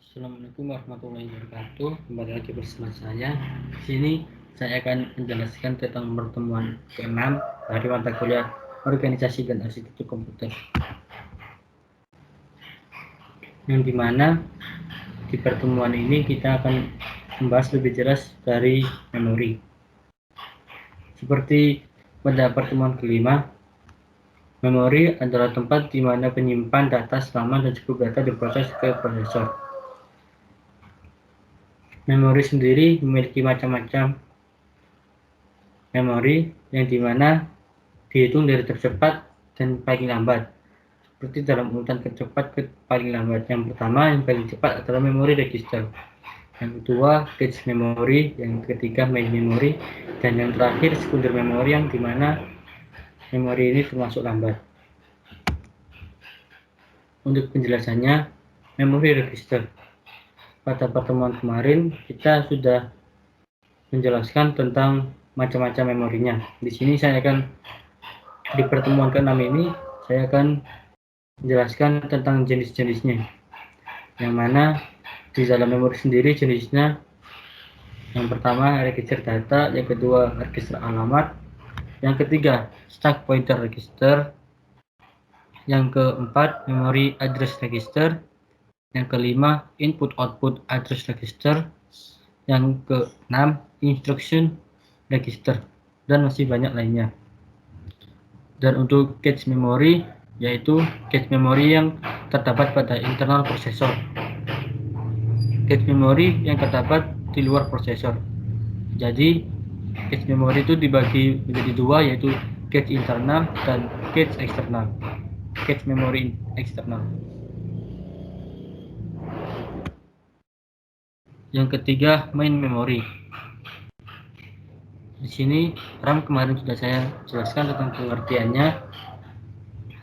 Assalamualaikum warahmatullahi wabarakatuh. Kembali lagi bersama saya. Di sini saya akan menjelaskan tentang pertemuan ke-6 dari mata kuliah Organisasi dan Arsitektur Komputer. Yang dimana di pertemuan ini kita akan membahas lebih jelas dari memori. Seperti pada pertemuan kelima, memori adalah tempat di mana penyimpan data selama dan cukup data diproses ke prosesor. Memori sendiri memiliki macam-macam memori yang dimana dihitung dari tercepat dan paling lambat, seperti dalam urutan tercepat ke paling lambat. Yang pertama, yang paling cepat adalah memori register, yang kedua cache memory, yang ketiga main memory, dan yang terakhir sekunder memory, yang dimana memori ini termasuk lambat. Untuk penjelasannya, memori register. Pada pertemuan kemarin kita sudah menjelaskan tentang macam-macam memorinya. Di sini saya akan di pertemuan ke-6 ini saya akan menjelaskan tentang jenis-jenisnya. Yang mana di dalam memori sendiri jenisnya, yang pertama register data, yang kedua register alamat, yang ketiga stack pointer register, yang keempat memory address register, yang kelima input output address register, yang keenam instruction register, dan masih banyak lainnya. Dan untuk cache memory, yaitu cache memory yang terdapat pada internal prosesor, cache memory yang terdapat di luar prosesor. Jadi cache memory itu dibagi menjadi dua, yaitu cache internal dan cache eksternal. Cache memory eksternal. Yang ketiga, main memory. Di sini RAM kemarin sudah saya jelaskan tentang pengertiannya.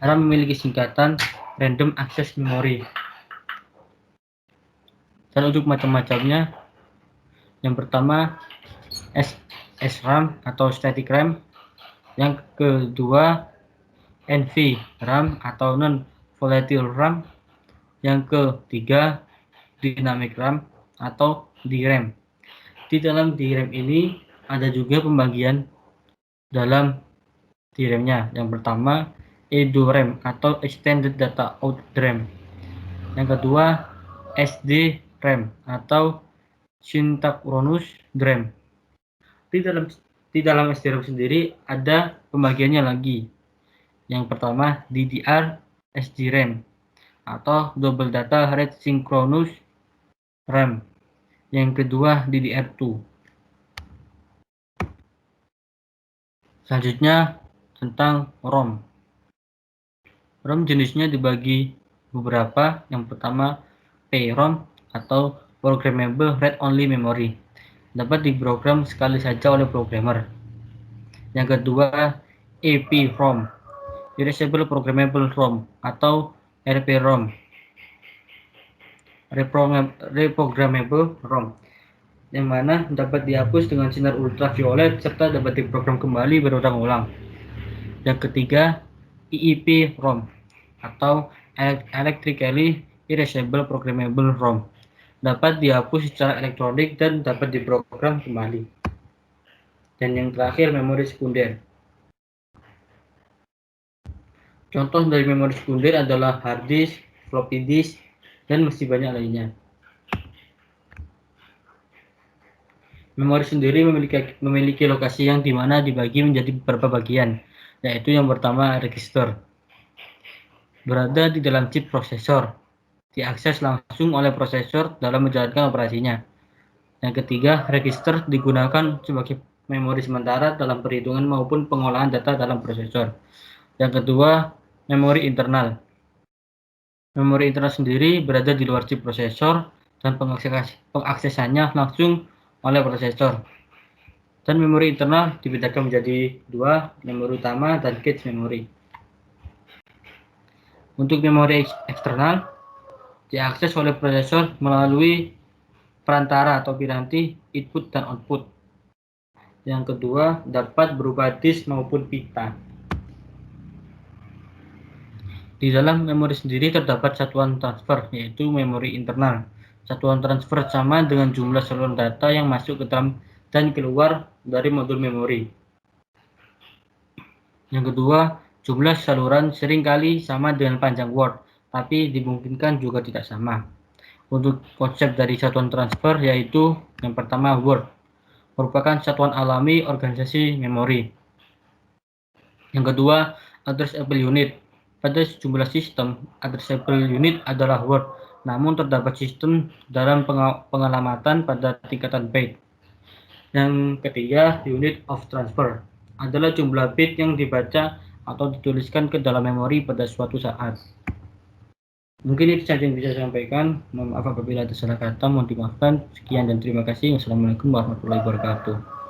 RAM memiliki singkatan random access memory. Dan untuk macam-macamnya, yang pertama SRAM atau static RAM, yang kedua NV RAM atau non volatile RAM, yang ketiga dynamic RAM atau DRAM. Di dalam DRAM ini ada juga pembagian dalam DRAM-nya. Yang pertama EDORAM atau Extended Data Out DRAM. Yang kedua SD-RAM atau Synchronous DRAM. Di dalam SD-RAM sendiri ada pembagiannya lagi. Yang pertama DDR SDRAM atau Double Data Rate Synchronous RAM. Yang kedua DDR2. Selanjutnya tentang ROM. ROM jenisnya dibagi beberapa. Yang pertama PROM atau Programmable Read Only Memory, dapat diprogram sekali saja oleh programmer. Yang kedua EPROM, Erasable Programmable ROM atau RPROM, Reprogrammable ROM, yang mana dapat dihapus dengan sinar ultraviolet serta dapat diprogram kembali berulang-ulang. Yang ketiga EEPROM atau Electrically Erasable Programmable ROM, dapat dihapus secara elektronik dan dapat diprogram kembali. Dan yang terakhir memori sekunder. Contoh dari memori sekunder adalah hard disk, floppy disk, dan masih banyak lainnya. Memori sendiri memiliki lokasi yang dimana dibagi menjadi beberapa bagian, yaitu yang pertama register, berada di dalam chip prosesor, diakses langsung oleh prosesor dalam menjalankan operasinya. Yang ketiga, register digunakan sebagai memori sementara dalam perhitungan maupun pengolahan data dalam prosesor. Yang kedua, memori internal. Memori internal sendiri berada di luar chip prosesor dan pengaksesannya langsung oleh prosesor. Dan memori internal dibedakan menjadi dua, memori utama dan cache memory. Untuk memori eksternal, diakses oleh prosesor melalui perantara atau piranti input dan output. Yang kedua, dapat berupa disk maupun pita. Di dalam memori sendiri terdapat satuan transfer, yaitu memori internal. Satuan transfer sama dengan jumlah saluran data yang masuk ke dalam dan keluar dari modul memori. Yang kedua, jumlah saluran seringkali sama dengan panjang Word, tapi dimungkinkan juga tidak sama. Untuk konsep dari satuan transfer yaitu yang pertama Word, merupakan satuan alami organisasi memori. Yang kedua, addressable unit. Pada sejumlah sistem, addressable unit adalah Word, namun terdapat sistem dalam pengalamatan pada tingkatan byte. Yang ketiga, unit of transfer adalah jumlah bit yang dibaca atau dituliskan ke dalam memori pada suatu saat. Mungkin itu saja yang bisa saya sampaikan. Mohon maaf apabila ada salah kata, mohon dimaafkan. Sekian dan terima kasih. Wassalamualaikum warahmatullahi wabarakatuh.